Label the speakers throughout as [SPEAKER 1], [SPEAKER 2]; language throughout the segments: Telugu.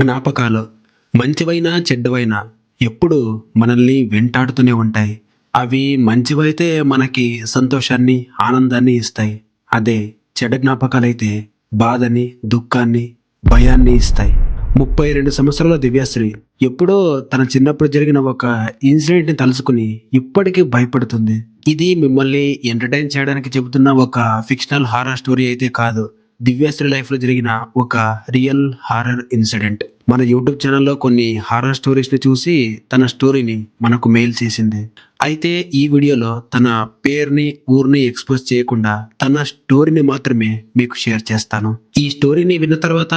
[SPEAKER 1] జ్ఞాపకాలు మంచివైనా చెడ్డవైనా ఎప్పుడూ మనల్ని వెంటాడుతూనే ఉంటాయి. అవి మంచివైతే మనకి సంతోషాన్ని, ఆనందాన్ని ఇస్తాయి. అదే చెడ్డ జ్ఞాపకాలైతే బాధని, దుఃఖాన్ని, భయాన్ని ఇస్తాయి. 32 సంవత్సరాల దివ్యశ్రీ ఎప్పుడో తన చిన్నప్పుడు జరిగిన ఒక ఇన్సిడెంట్‌ని తలుచుకుని ఇప్పటికీ భయపడుతుంది. ఇది మిమ్మల్ని ఎంటర్‌టైన్ చేయడానికి చెబుతున్న ఒక ఫిక్షనల్ హారర్ స్టోరీ అయితే కాదు. దివ్యశ్రీ లైఫ్‌లో జరిగిన ఒక రియల్ హారర్ ఇన్సిడెంట్. మన యూట్యూబ్ ఛానల్‌లో కొన్ని హారర్ స్టోరీస్‌ని చూసి తన స్టోరీని మనకు మెయిల్ చేసింది. అయితే ఈ వీడియోలో తన పేరుని, ఊరిని ఎక్స్‌పోజ్ చేయకుండా తన స్టోరీని మాత్రమే మీకు షేర్ చేస్తాను. ఈ స్టోరీని విన్న తర్వాత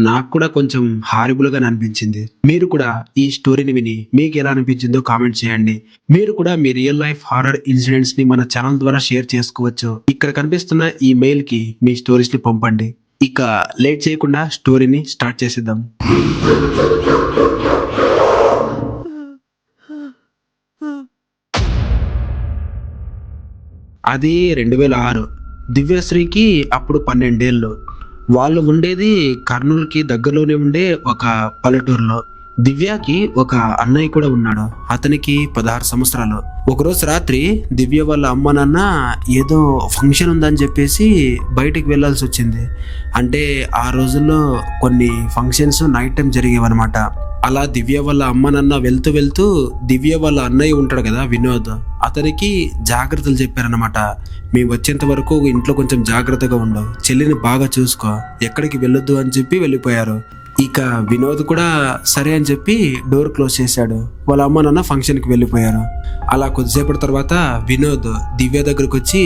[SPEAKER 1] నాకు కూడా కొంచెం హారిబుల్‌గానే అనిపించింది. మీరు కూడా ఈ స్టోరీని విని మీకు ఎలా అనిపించిందో కామెంట్ చేయండి. మీరు కూడా మీ రియల్ లైఫ్ హారర్ ఇన్సిడెంట్స్‌ని మన ఛానల్ ద్వారా షేర్ చేసుకోవచ్చు. ఇక్కడ కనిపిస్తున్న ఈ మెయిల్‌కి మీ స్టోరీస్‌ని పంపండి. ఇక లేట్ చేయకుండా స్టోరీని స్టార్ట్ చేసేద్దాం. అది 2006. దివ్యశ్రీకి అప్పుడు 12 ఏళ్ళు. వాళ్ళు ఉండేది కర్నూలుకి దగ్గరలోనే ఉండే ఒక పల్లెటూరులో. దివ్యకి ఒక అన్నయ్య కూడా ఉన్నాడు. అతనికి 16 సంవత్సరాలు. ఒకరోజు రాత్రి దివ్య వాళ్ళ అమ్మ నాన్న ఏదో ఫంక్షన్ ఉందని చెప్పేసి బయటికి వెళ్ళాల్సి వచ్చింది. అంటే ఆ రోజుల్లో కొన్ని ఫంక్షన్స్ నైట్ టైం జరిగేవన్నమాట. అలా దివ్య వాళ్ళ అమ్మ నాన్న వెళ్తూ దివ్య వాళ్ళ అన్నయ్య ఉంటాడు కదా వినోద్, అతనికి జాగ్రత్తలు చెప్పారనమాట. మేము వచ్చేంత వరకు ఇంట్లో కొంచెం జాగ్రత్తగా ఉండు, చెల్లిని బాగా చూసుకో, ఎక్కడికి వెళ్ళొద్దు అని చెప్పి వెళ్ళిపోయారు. ఇక వినోద్ కూడా సరే అని చెప్పి డోర్ క్లోజ్ చేశాడు. వాళ్ళ అమ్మ నాన్న ఫంక్షన్కి వెళ్ళిపోయారు. అలా కొద్దిసేపటి తర్వాత వినోద్ దివ్య దగ్గరకు వచ్చి,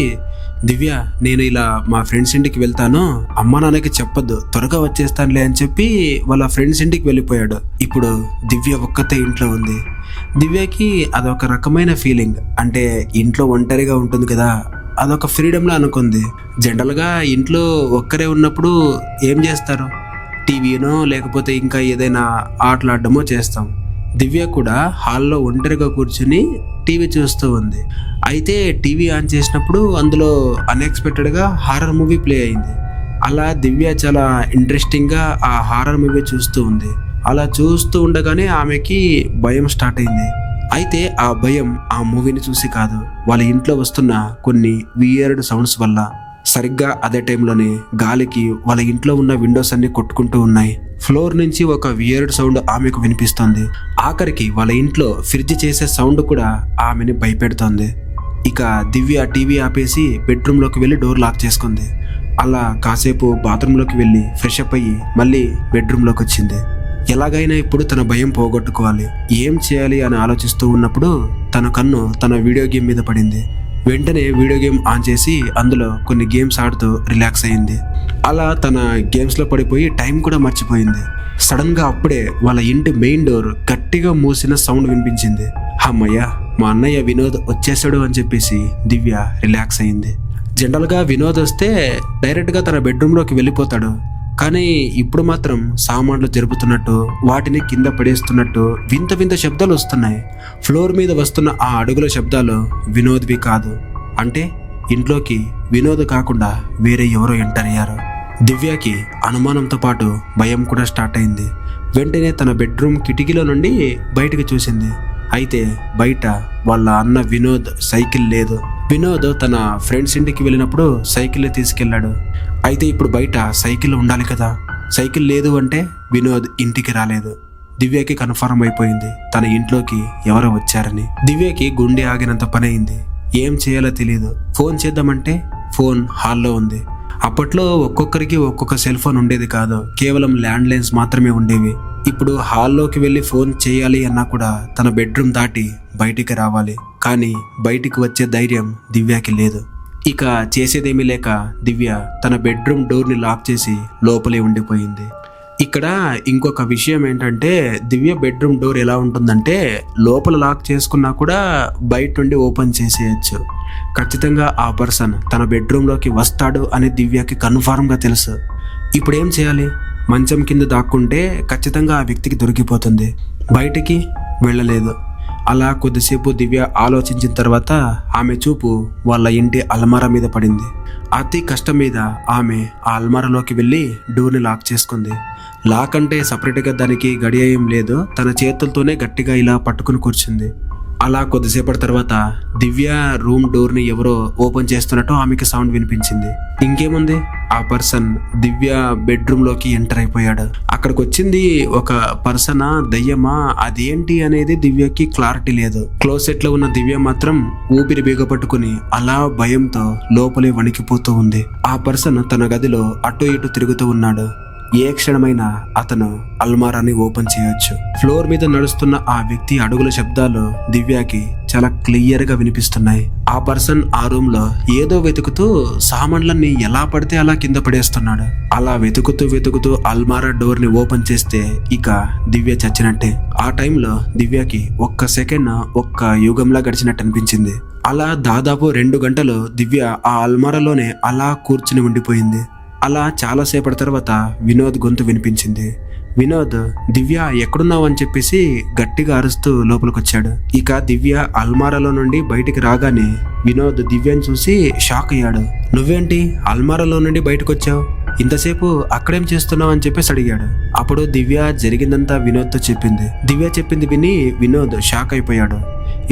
[SPEAKER 1] దివ్య నేను ఇలా మా ఫ్రెండ్స్ ఇంటికి వెళ్తాను, అమ్మ నాన్నకి చెప్పొద్దు, త్వరగా వచ్చేస్తానులే అని చెప్పి వాళ్ళ ఫ్రెండ్స్ ఇంటికి వెళ్ళిపోయాడు. ఇప్పుడు దివ్య ఒక్కతే ఇంట్లో ఉంది. దివ్యకి అదొక రకమైన ఫీలింగ్. అంటే ఇంట్లో ఒంటరిగా ఉంటుంది కదా, అదొక ఫ్రీడమ్లా అనుకుంది. జనరల్గా ఇంట్లో ఒక్కరే ఉన్నప్పుడు ఏం చేస్తారు, టీవీనో లేకపోతే ఇంకా ఏదైనా ఆటలాడమో చేస్తాం. దివ్య కూడా హాల్లో ఒంటరిగా కూర్చుని టీవీ చూస్తూ ఉంది. అయితే టీవీ ఆన్ చేసినప్పుడు అందులో అన్ఎక్స్పెక్టెడ్గా హారర్ మూవీ ప్లే అయింది. అలా దివ్య చాలా ఇంట్రెస్టింగ్గా ఆ హారర్ మూవీ చూస్తూ ఉంది. అలా చూస్తూ ఉండగానే ఆమెకి భయం స్టార్ట్ అయింది. అయితే ఆ భయం ఆ మూవీని చూసి కాదు, వాళ్ళ ఇంట్లో వస్తున్న కొన్ని వియర్డ్ సౌండ్స్ వల్ల. సరిగ్గా అదే టైంలోనే గాలికి వాళ్ళ ఇంట్లో ఉన్న విండోస్ అన్ని కొట్టుకుంటూ ఉన్నాయి. ఫ్లోర్ నుంచి ఒక వియర్డ్ సౌండ్ ఆమెకు వినిపిస్తోంది. ఆఖరికి వాళ్ళ ఇంట్లో ఫ్రిడ్జ్ చేసే సౌండ్ కూడా ఆమెని భయపెడుతోంది. ఇక దివ్య టీవీ ఆపేసి బెడ్రూమ్లోకి వెళ్ళి డోర్ లాక్ చేసుకుంది. అలా కాసేపు బాత్రూంలోకి వెళ్ళి ఫ్రెష్ అప్ అయ్యి మళ్ళీ బెడ్రూమ్లోకి వచ్చింది. ఎలాగైనా ఇప్పుడు తన భయం పోగొట్టుకోవాలి, ఏం చేయాలి అని ఆలోచిస్తూ ఉన్నప్పుడు తన కన్ను తన వీడియో గేమ్ మీద పడింది. వెంటనే వీడియో గేమ్ ఆన్ చేసి అందులో కొన్ని గేమ్స్ ఆడుతూ రిలాక్స్ అయ్యింది. అలా తన గేమ్స్లో పడిపోయి టైం కూడా మర్చిపోయింది. సడన్గా అప్పుడే వాళ్ళ ఇంటి మెయిన్ డోర్ గట్టిగా మూసిన సౌండ్ వినిపించింది. అమ్మయ్య, మా అన్నయ్య వినోద్ వచ్చేసాడు అని చెప్పేసి దివ్య రిలాక్స్ అయ్యింది. జనరల్గా వినోద్ వస్తే డైరెక్ట్గా తన బెడ్రూమ్లోకి వెళ్ళిపోతాడు. కానీ ఇప్పుడు మాత్రం సామాన్లు జరుపుతున్నట్టు, వాటిని కింద పడేస్తున్నట్టు వింత వింత శబ్దాలు వస్తున్నాయి. ఫ్లోర్ మీద వస్తున్న ఆ అడుగుల శబ్దాలు వినోద్వి కాదు. అంటే ఇంట్లోకి వినోద్ కాకుండా వేరే ఎవరో ఎంటర్ అయ్యారు. దివ్యకి అనుమానంతో పాటు భయం కూడా స్టార్ట్ అయింది. వెంటనే తన బెడ్రూమ్ కిటికీలో నుండి బయటకు చూసింది. అయితే బయట వాళ్ళ అన్న వినోద్ సైకిల్ లేదు. వినోద్ తన ఫ్రెండ్స్ ఇంటికి వెళ్ళినప్పుడు సైకిల్ తీసుకెళ్లాడు. అయితే ఇప్పుడు బయట సైకిల్ ఉండాలి కదా, సైకిల్ లేదు అంటే వినోద్ ఇంటికి రాలేదు. దివ్యకి కన్ఫర్మ్ అయిపోయింది తన ఇంట్లోకి ఎవరో వచ్చారని. దివ్యకి గుండె ఆగినంత పని అయింది. ఏం చేయాలో తెలియదు. ఫోన్ చేద్దామంటే ఫోన్ హాల్లో ఉంది. అప్పట్లో ఒక్కొక్కరికి ఒక్కొక్క సెల్ ఫోన్ ఉండేది కాదు, కేవలం ల్యాండ్ లైన్స్ మాత్రమే ఉండేవి. ఇప్పుడు హాల్లోకి వెళ్ళి ఫోన్ చేయాలి అన్నా కూడా తన బెడ్రూమ్ దాటి బయటికి రావాలి. కానీ బయటికి వచ్చే ధైర్యం దివ్యకి లేదు. ఇక చేసేదేమీ లేక దివ్య తన బెడ్రూమ్ డోర్ని లాక్ చేసి లోపలే ఉండిపోయింది. ఇక్కడ ఇంకొక విషయం ఏంటంటే, దివ్య బెడ్రూమ్ డోర్ ఎలా ఉంటుందంటే లోపల లాక్ చేసుకున్నా కూడా బయట నుండి ఓపెన్ చేసేయచ్చు. ఖచ్చితంగా ఆ పర్సన్ తన బెడ్రూమ్లోకి వస్తాడు అని దివ్యకి కన్ఫర్మ్గా తెలుసు. ఇప్పుడు ఏం చేయాలి? మంచం కింద దాక్కుంటే ఖచ్చితంగా ఆ వ్యక్తికి దొరికిపోతుంది. బయటికి వెళ్ళలేదు. అలా కొద్దిసేపు దివ్య ఆలోచించిన తర్వాత ఆమె చూపు వాళ్ళ ఇంటి అల్మారా మీద పడింది. అతి కష్టం మీద ఆమె ఆ అల్మారాలోకి వెళ్ళి డోర్ని లాక్ చేసుకుంది. లాక్ అంటే సపరేట్ గా దానికి గడియ ఏం లేదు, తన చేతులతోనే గట్టిగా ఇలా పట్టుకుని కూర్చుంది. అలా కొద్దిసేపటి తర్వాత దివ్య రూమ్ డోర్ ని ఎవరో ఓపెన్ చేస్తున్నట్టు ఆమెకి సౌండ్ వినిపించింది. ఇంకేముంది, ఆ పర్సన్ దివ్య బెడ్రూమ్ లోకి ఎంటర్ అయిపోయాడు. అక్కడికి వచ్చింది ఒక పర్సనా దయ్యమా అదేంటి అనేది దివ్యకి క్లారిటీ లేదు. క్లోసెట్ లో ఉన్న దివ్య మాత్రం ఊపిరి బిగపట్టుకుని అలా భయంతో లోపలే వణికిపోతూ ఉంది. ఆ పర్సన్ తన గదిలో అటు ఇటు తిరుగుతూ ఉన్నాడు. ఏ క్షణమైనా అతను అల్మారాని ఓపెన్ చేయొచ్చు. ఫ్లోర్ మీద నడుస్తున్న ఆ వ్యక్తి అడుగుల శబ్దాలు దివ్యకి చాలా క్లియర్ గా వినిపిస్తున్నాయి. ఆ పర్సన్ ఆ రూమ్ లో ఏదో వెతుకుతూ సామాన్లన్నీ ఎలా పడితే అలా కింద పడేస్తున్నాడు. అలా వెతుకుతూ అల్మారా డోర్ ని ఓపెన్ చేస్తే ఇక దివ్య చచ్చినట్టే. ఆ టైంలో దివ్యకి ఒక్క సెకండ్ ఒక్క యుగంలా గడిచినట్టు అనిపించింది. అలా దాదాపు 2 గంటలు దివ్య ఆ అల్మారాలోనే అలా కూర్చుని ఉండిపోయింది. అలా చాలాసేపటి తర్వాత వినోద్ గొంతు వినిపించింది. వినోద్, దివ్య ఎక్కడున్నావు అని చెప్పేసి గట్టిగా అరుస్తూ లోపలికొచ్చాడు. ఇక దివ్య అల్మారాలో నుండి బయటికి రాగానే వినోద్ దివ్యని చూసి షాక్ అయ్యాడు. నువ్వేంటి అల్మారాలో నుండి బయటకు వచ్చావు, ఇంతసేపు అక్కడేం చేస్తున్నావు అని చెప్పేసి అడిగాడు. అప్పుడు దివ్య జరిగిందంతా వినోద్తో చెప్పింది. దివ్య చెప్పింది విని వినోద్ షాక్ అయిపోయాడు.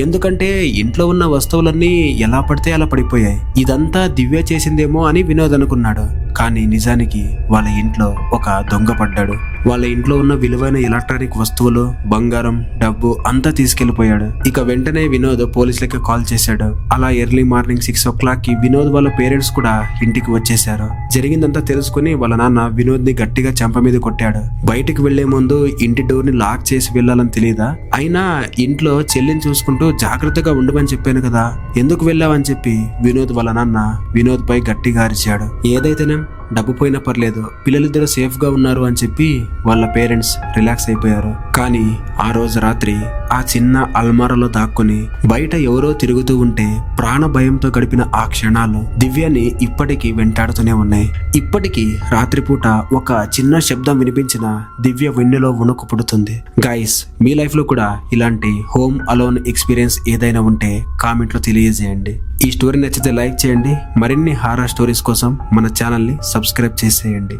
[SPEAKER 1] ఎందుకంటే ఇంట్లో ఉన్న వస్తువులన్నీ ఎలా పడితే అలా పడిపోయాయి. ఇదంతా దివ్య చేసిందేమో అని వినోద్ అనుకున్నాడు. కానీ నిజానికి వాళ్ళ ఇంట్లో ఒక దొంగ పడ్డాడు. వాళ్ళ ఇంట్లో ఉన్న విలువైన ఎలక్ట్రానిక్ వస్తువులు, బంగారం, డబ్బు అంతా తీసుకెళ్లిపోయాడు. ఇక వెంటనే వినోద్ పోలీసులకి కాల్ చేశాడు. అలా ఎర్లీ మార్నింగ్ 6 o'clock కి వినోద్ వాళ్ళ పేరెంట్స్ కూడా ఇంటికి వచ్చేశారు. జరిగిందంతా తెలుసుకుని వాళ్ళ నాన్న వినోద్ ని గట్టిగా చెంప మీద కొట్టాడు. బయటికి వెళ్లే ముందు ఇంటి డోర్ ని లాక్ చేసి వెళ్లాలని తెలియదా, అయినా ఇంట్లో చెల్లిని చూసుకుంటూ జాగ్రత్తగా ఉండమని చెప్పాను కదా, ఎందుకు వెళ్ళావని చెప్పి వినోద్ వాళ్ళ నాన్న వినోద్ పై గట్టిగా అరిచాడు. ఏదైతేనే డబ్బు పోయినా పర్లేదు, పిల్లలిద్దరూ సేఫ్ గా ఉన్నారు అని చెప్పి వాళ్ళ పేరెంట్స్ రిలాక్స్ అయిపోయారు. కానీ ఆ రోజు రాత్రి ఆ చిన్న అల్మారాలో దాక్కుని బయట ఎవరో తిరుగుతూ ఉంటే ప్రాణ భయంతో గడిపిన ఆ క్షణాలు దివ్యని ఇప్పటికీ వెంటాడుతూనే ఉన్నాయి. ఇప్పటికీ రాత్రిపూట ఒక చిన్న శబ్దం వినిపించిన దివ్య వెన్నెలో వణుకు పుడుతుంది. గైస్, మీ లైఫ్ లో కూడా ఇలాంటి హోమ్ అలోన్ ఎక్స్పీరియన్స్ ఏదైనా ఉంటే కామెంట్ లో తెలియజేయండి. ఈ స్టోరీ నచ్చితే లైక్ చేయండి. మరిన్ని హారర్ స్టోరీస్ కోసం మన ఛానల్ ని సబ్స్క్రైబ్ చేసేయండి.